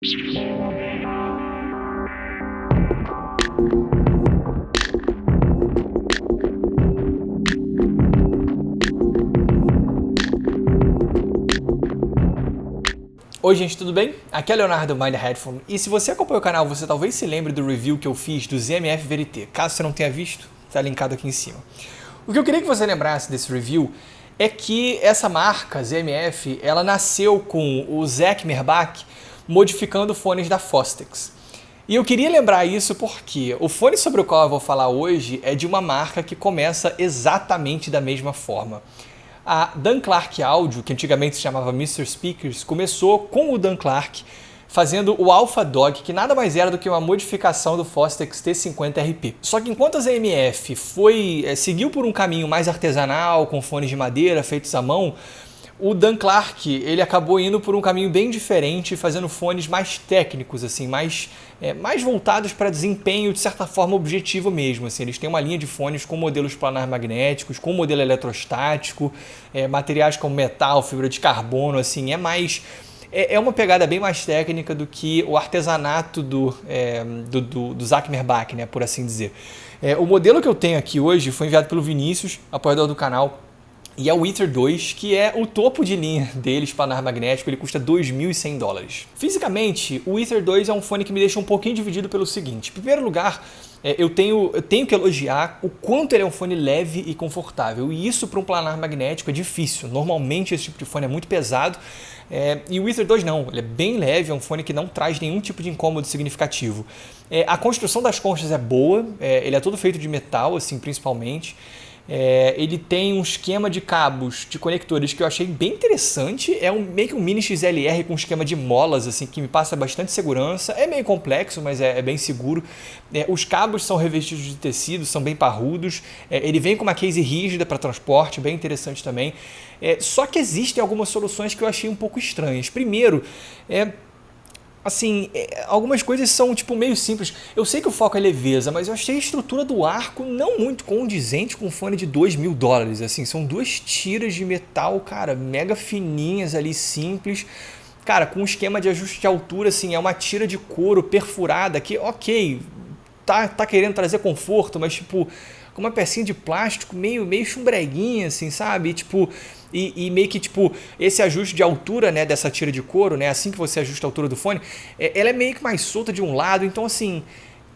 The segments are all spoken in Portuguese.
Oi gente, tudo bem? Aqui é o Leonardo do Mind Headphone e se você acompanha o canal, você talvez se lembre do review que eu fiz do ZMF Verité. Caso você não tenha visto, está linkado aqui em cima. O que eu queria que você lembrasse desse review é que essa marca, ZMF, ela nasceu com o Zach Merbach modificando fones da Fostex. E eu queria lembrar isso porque o fone sobre o qual eu vou falar hoje é de uma marca que começa exatamente da mesma forma. A Dan Clark Audio, que antigamente se chamava Mr. Speakers, começou com o Dan Clark fazendo o Alpha Dog, que nada mais era do que uma modificação do Fostex T50RP. Só que enquanto a ZMF seguiu por um caminho mais artesanal, com fones de madeira feitos à mão, o Dan Clark ele acabou indo por um caminho bem diferente, fazendo fones mais técnicos, assim, mais voltados para desempenho, de certa forma objetivo mesmo. Assim. Eles têm uma linha de fones com modelos planar magnéticos, com modelo eletrostático, materiais como metal, fibra de carbono, assim, é uma pegada bem mais técnica do que o artesanato do Zach Merbach, né, por assim dizer. O modelo que eu tenho aqui hoje foi enviado pelo Vinícius, apoiador do canal, e é o Ether 2, que é o topo de linha deles, planar magnético, ele custa $2.100. Fisicamente, o Ether 2 é um fone que me deixa um pouquinho dividido pelo seguinte. Em primeiro lugar, eu tenho que elogiar o quanto ele é um fone leve e confortável. E isso para um planar magnético é difícil. Normalmente esse tipo de fone é muito pesado. E o Ether 2 não, ele é bem leve, é um fone que não traz nenhum tipo de incômodo significativo. A construção das conchas é boa, ele é todo feito de metal, assim, principalmente. Ele tem um esquema de cabos, de conectores que eu achei bem interessante. Meio que um mini XLR com um esquema de molas, assim, que me passa bastante segurança. É meio complexo, mas é bem seguro. Os cabos são revestidos de tecido, são bem parrudos. Ele vem com uma case rígida para transporte, bem interessante também. Só que existem algumas soluções que eu achei um pouco estranhas. Primeiro, assim, algumas coisas são tipo meio simples. Eu sei que o foco é leveza, mas eu achei a estrutura do arco não muito condizente com um fone de $2.000. Assim, são duas tiras de metal, cara, mega fininhas ali, simples. Cara, com um esquema de ajuste de altura, assim, é uma tira de couro perfurada que, ok, tá querendo trazer conforto, mas tipo, com uma pecinha de plástico meio chumbreguinha, assim, sabe? E meio que, tipo, esse ajuste de altura, né, dessa tira de couro, né, assim que você ajusta a altura do fone, ela é meio que mais solta de um lado, então, assim,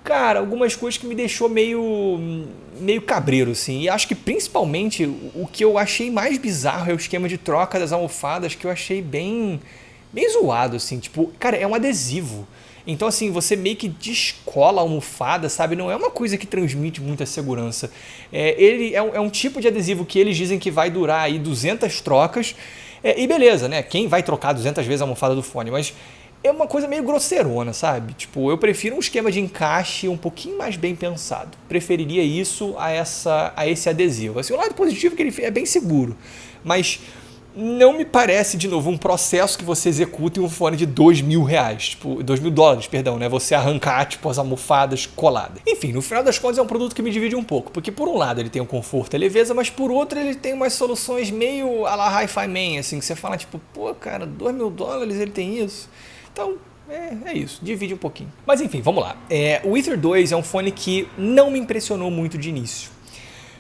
cara, algumas coisas que me deixou meio cabreiro, assim, e acho que, principalmente, o que eu achei mais bizarro é o esquema de troca das almofadas, que eu achei bem zoado, assim, tipo, cara, é um adesivo. Então, assim, você meio que descola a almofada, sabe? Não é uma coisa que transmite muita segurança. Ele é um tipo de adesivo que eles dizem que vai durar aí 200 trocas. E beleza, né? Quem vai trocar 200 vezes a almofada do fone? Mas é uma coisa meio grosseirona, sabe? Tipo, eu prefiro um esquema de encaixe um pouquinho mais bem pensado. Preferiria isso a esse adesivo. Assim, o lado positivo é que ele é bem seguro. Mas não me parece, de novo, um processo que você executa em um fone de $2.000, tipo, $2.000, perdão, né? Você arrancar, tipo, as almofadas coladas. Enfim, no final das contas é um produto que me divide um pouco, porque por um lado ele tem um conforto e leveza, mas por outro ele tem umas soluções meio à la Hi-Fi Man, assim, que você fala, tipo, pô, cara, $2.000 ele tem isso? Então, é isso, divide um pouquinho. Mas enfim, vamos lá. O Ether 2 é um fone que não me impressionou muito de início.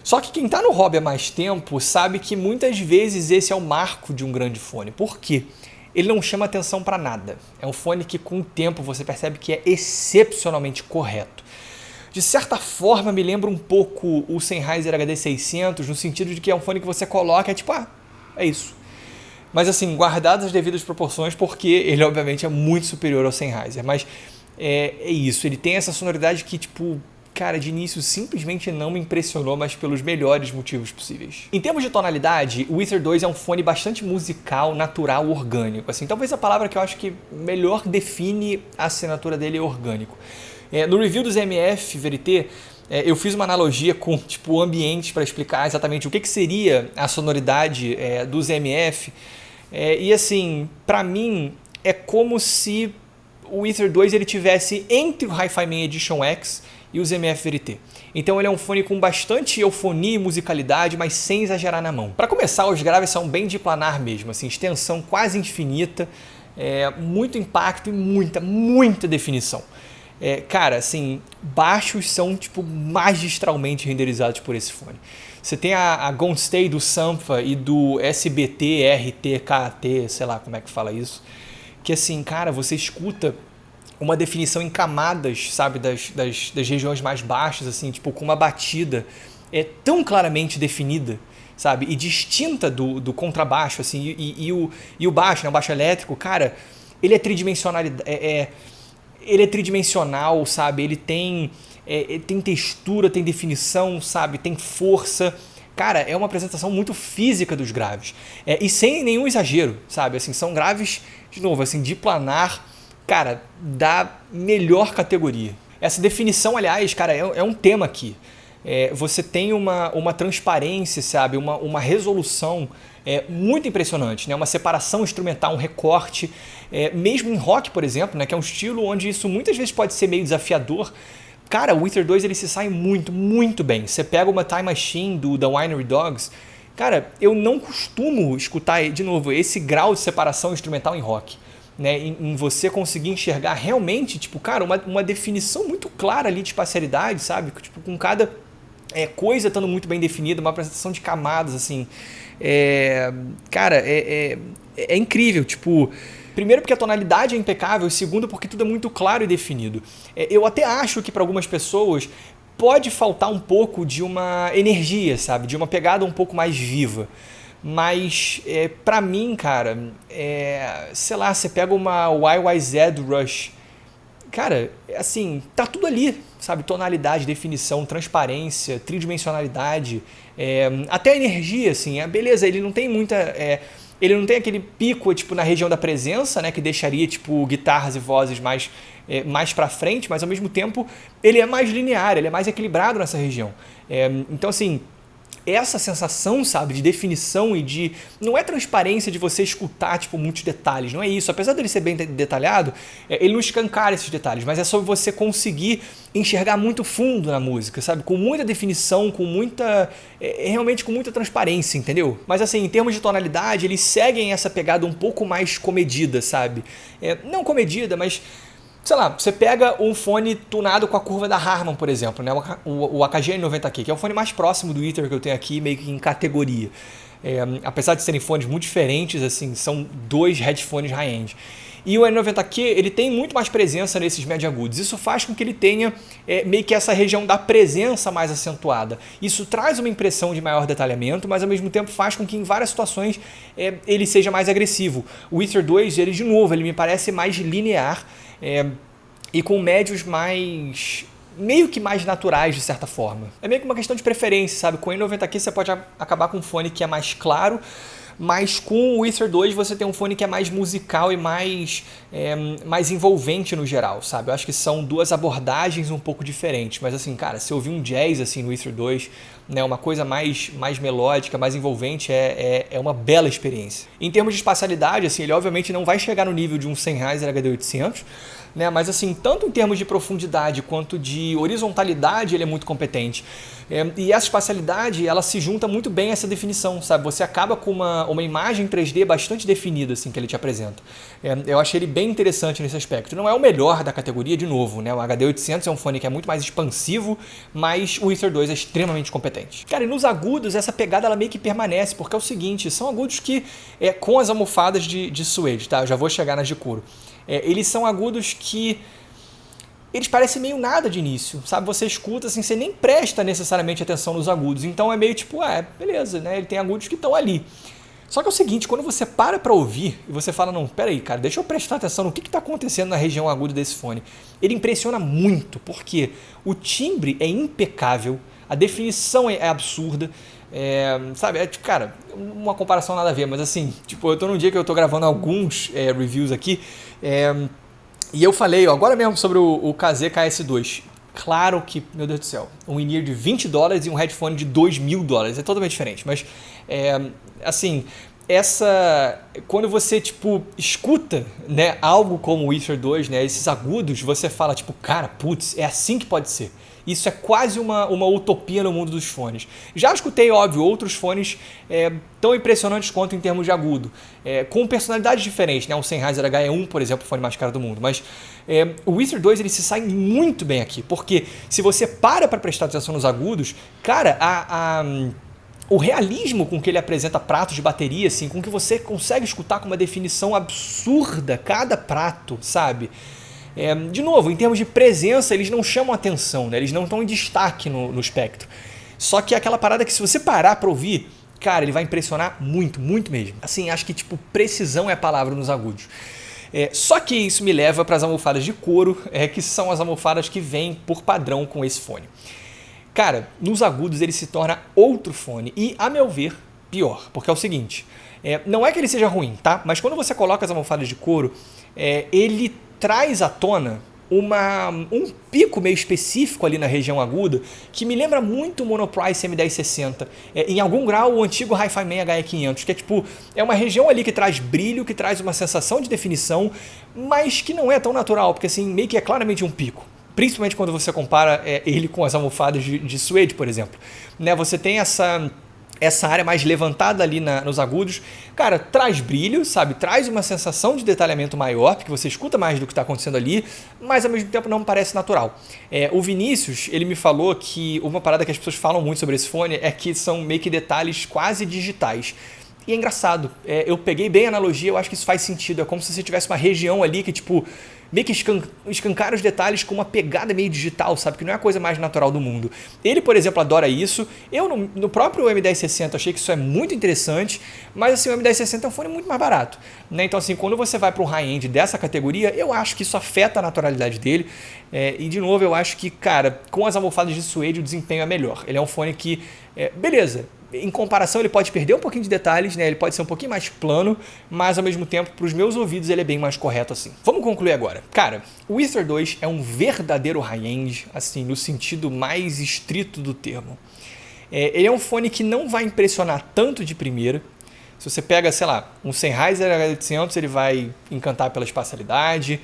Só que quem está no hobby há mais tempo sabe que muitas vezes esse é o marco de um grande fone. Por quê? Ele não chama atenção para nada. É um fone que com o tempo você percebe que é excepcionalmente correto. De certa forma me lembra um pouco o Sennheiser HD600, no sentido de que é um fone que você coloca e é tipo, é isso. Mas assim, guardadas as devidas proporções, porque ele obviamente é muito superior ao Sennheiser. Mas é isso, ele tem essa sonoridade que tipo, cara, de início simplesmente não me impressionou, mas pelos melhores motivos possíveis. Em termos de tonalidade, o Ether 2 é um fone bastante musical, natural, orgânico. Assim, talvez a palavra que eu acho que melhor define a assinatura dele é orgânico. No review do ZMF Verité, eu fiz uma analogia com tipo ambientes para explicar exatamente o que seria a sonoridade do ZMF. E assim, para mim, é como se o Ether 2 ele tivesse entre o Hi-Fi Man Edition X e o ZMF Verité. Então ele é um fone com bastante eufonia e musicalidade, mas sem exagerar na mão. Para começar, os graves são bem de planar mesmo, assim, extensão quase infinita. muito impacto e muita definição. Cara, assim, baixos são tipo magistralmente renderizados por esse fone. Você tem a Gone Stay do Sampha e do SBT, RTKT, sei lá como é que fala isso, que assim, cara, você escuta uma definição em camadas, sabe, das regiões mais baixas, assim, tipo, com uma batida tão claramente definida, sabe, e distinta do contrabaixo, assim, e o baixo, né, o baixo elétrico, cara, ele é tridimensional, ele é tridimensional, sabe, ele tem textura, tem definição, sabe, tem força. Cara, é uma apresentação muito física dos graves. E sem nenhum exagero, sabe? Assim, são graves, de novo, assim, de planar, cara, da melhor categoria. Essa definição, aliás, cara, é um tema aqui. Você tem uma transparência, sabe? Uma resolução muito impressionante, né? Uma separação instrumental, um recorte. Mesmo em rock, por exemplo, né? Que é um estilo onde isso muitas vezes pode ser meio desafiador. Cara, o Wither 2 ele se sai muito bem. Você pega uma Time Machine do The Winery Dogs. Cara, eu não costumo escutar, de novo, esse grau de separação instrumental em rock. Né, em você conseguir enxergar realmente, tipo, cara, uma definição muito clara ali de espacialidade, sabe? Tipo, com cada coisa estando muito bem definida, uma apresentação de camadas, assim. Cara, é incrível, tipo... Primeiro porque a tonalidade é impecável, e segundo porque tudo é muito claro e definido. Eu até acho que para algumas pessoas pode faltar um pouco de uma energia, sabe? De uma pegada um pouco mais viva. Mas pra mim, cara, sei lá, você pega uma YYZ Rush, cara, assim, tá tudo ali, sabe? Tonalidade, definição, transparência, tridimensionalidade, até energia, assim, beleza, ele não tem muita... Ele não tem aquele pico tipo na região da presença, né, que deixaria tipo guitarras e vozes mais para frente, mas ao mesmo tempo ele é mais linear, ele é mais equilibrado nessa região. Então assim, essa sensação, sabe, de definição e de... Não é transparência de você escutar, tipo, muitos detalhes, não é isso. Apesar dele ser bem detalhado, ele não escancara esses detalhes, mas é sobre você conseguir enxergar muito fundo na música, sabe? Com muita definição, com muita... realmente com muita transparência, entendeu? Mas assim, em termos de tonalidade, eles seguem essa pegada um pouco mais comedida, sabe? Não comedida, mas... Sei lá, você pega um fone tunado com a curva da Harman, por exemplo, né? O AKG-N90Q, que é o fone mais próximo do Wither que eu tenho aqui, meio que em categoria. Apesar de serem fones muito diferentes, assim, são dois headphones high-end. E o N90Q, ele tem muito mais presença nesses médio agudos. Isso faz com que ele tenha meio que essa região da presença mais acentuada. Isso traz uma impressão de maior detalhamento, mas ao mesmo tempo faz com que em várias situações ele seja mais agressivo. O Wither 2, ele de novo, ele me parece mais linear, e com médios meio que mais naturais, de certa forma. É meio que uma questão de preferência, sabe? Com o N90Q você pode acabar com um fone que é mais claro, mas com o Wither 2 você tem um fone que é mais musical e mais envolvente no geral, sabe? Eu acho que são duas abordagens um pouco diferentes, mas assim, cara, se eu ouvir um jazz assim no Wither 2, né, uma coisa mais melódica, mais envolvente, é uma bela experiência. Em termos de espacialidade, assim, ele obviamente não vai chegar no nível de um Sennheiser HD800, né, mas assim, tanto em termos de profundidade quanto de horizontalidade, ele é muito competente. E essa espacialidade, ela se junta muito bem a essa definição, sabe? Você acaba com uma imagem 3D bastante definida, assim, que ele te apresenta. Eu achei ele bem interessante nesse aspecto. Não é o melhor da categoria, de novo, né? O HD800 é um fone que é muito mais expansivo, mas o Wither 2 é extremamente competente. Cara, e nos agudos, essa pegada ela meio que permanece, porque é o seguinte, são agudos que, com as almofadas de suede, tá? Eu já vou chegar nas de couro. Eles são agudos que eles parecem meio nada de início, sabe? Você escuta assim, você nem presta necessariamente atenção nos agudos, então é meio tipo, beleza, né? Ele tem agudos que estão ali. Só que é o seguinte, quando você para ouvir e você fala, não, peraí, cara, deixa eu prestar atenção no que está acontecendo na região aguda desse fone. Ele impressiona muito, porque o timbre é impecável, a definição é absurda, sabe, cara, uma comparação nada a ver, mas assim, tipo, eu tô num dia que eu tô gravando alguns reviews aqui, e eu falei agora mesmo sobre o KZ KS2. Claro que, meu Deus do céu, um in-ear de $20 e um headphone de $2.000. É totalmente diferente, mas assim, quando você tipo escuta, né, algo como o Witcher 2, né, esses agudos, você fala tipo, cara, putz, é assim que pode ser. Isso é quase uma utopia no mundo dos fones. Já escutei, óbvio, outros fones tão impressionantes quanto em termos de agudo, com personalidades diferentes, né? O Sennheiser HE1, por exemplo, o fone mais caro do mundo. Mas o Witcher 2 ele se sai muito bem aqui, porque se você para prestar atenção nos agudos, cara, o realismo com que ele apresenta pratos de bateria, assim, com que você consegue escutar com uma definição absurda cada prato, sabe? De novo, em termos de presença, eles não chamam atenção, né? Eles não estão em destaque no espectro. Só que é aquela parada que se você parar para ouvir, cara, ele vai impressionar muito, muito mesmo. Assim, acho que tipo precisão é a palavra nos agudos. Só que isso me leva para as almofadas de couro, que são as almofadas que vêm por padrão com esse fone. Cara, nos agudos ele se torna outro fone e, a meu ver, pior. Porque é o seguinte, não é que ele seja ruim, tá? Mas quando você coloca as almofadas de couro, ele traz à tona um pico meio específico ali na região aguda que me lembra muito o Monoprice M1060. Em algum grau, o antigo Hi-Fi Man HE500, que é uma região ali que traz brilho, que traz uma sensação de definição, mas que não é tão natural, porque assim, meio que é claramente um pico. Principalmente quando você compara ele com as almofadas de suede, por exemplo. Né, você tem essa área mais levantada ali nos agudos, cara, traz brilho, sabe? Traz uma sensação de detalhamento maior, porque você escuta mais do que está acontecendo ali, mas ao mesmo tempo não parece natural. O Vinícius, ele me falou que uma parada que as pessoas falam muito sobre esse fone é que são meio que detalhes quase digitais. E é engraçado, eu peguei bem a analogia, eu acho que isso faz sentido, é como se você tivesse uma região ali que tipo meio que escancara os detalhes com uma pegada meio digital, sabe? Que não é a coisa mais natural do mundo. Ele, por exemplo, adora isso. Eu, no próprio M1060, achei que isso é muito interessante, mas assim, o M1060 é um fone muito mais barato. Né? Então, assim, quando você vai para um high-end dessa categoria, eu acho que isso afeta a naturalidade dele. E, de novo, eu acho que, cara, com as almofadas de suede, o desempenho é melhor. Ele é um fone que, beleza, em comparação ele pode perder um pouquinho de detalhes, né? Ele pode ser um pouquinho mais plano, mas ao mesmo tempo, para os meus ouvidos, ele é bem mais correto assim. Vamos concluir agora. Cara, o Witcher 2 é um verdadeiro high-end, assim, no sentido mais estrito do termo. Ele é um fone que não vai impressionar tanto de primeira. Se você pega, sei lá, um Sennheiser H800, ele vai encantar pela espacialidade.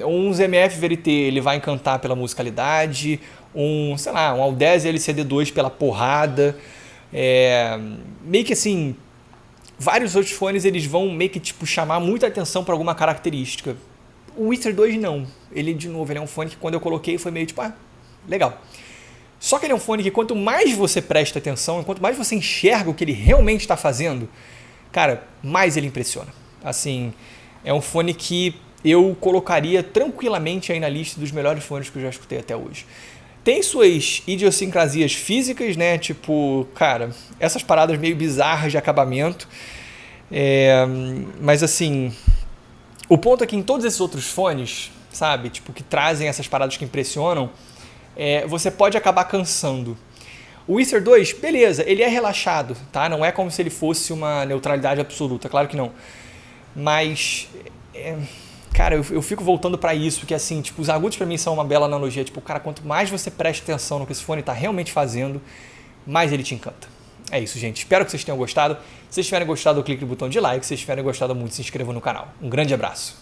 Um ZMF VRT, ele vai encantar pela musicalidade. Sei lá, um Audeze LCD2 pela porrada. Meio que assim, vários outros fones eles vão meio que tipo chamar muita atenção para alguma característica. O Witcher 2 não. Ele, de novo, ele é um fone que quando eu coloquei foi meio tipo, legal. Só que ele é um fone que quanto mais você presta atenção, quanto mais você enxerga o que ele realmente está fazendo, cara, mais ele impressiona. Assim, é um fone que eu colocaria tranquilamente aí na lista dos melhores fones que eu já escutei até hoje. Tem suas idiosincrasias físicas, né? Tipo, cara, essas paradas meio bizarras de acabamento. Mas assim, o ponto é que em todos esses outros fones, sabe? Tipo, que trazem essas paradas que impressionam, você pode acabar cansando. O Witcher 2, beleza, ele é relaxado, tá? Não é como se ele fosse uma neutralidade absoluta, claro que não. Mas, cara, eu fico voltando pra isso, que assim, tipo, os agudos pra mim são uma bela analogia. Tipo, cara, quanto mais você presta atenção no que esse fone tá realmente fazendo, mais ele te encanta. É isso, gente. Espero que vocês tenham gostado. Se vocês tiverem gostado, clique no botão de like. Se vocês tiverem gostado muito, se inscrevam no canal. Um grande abraço.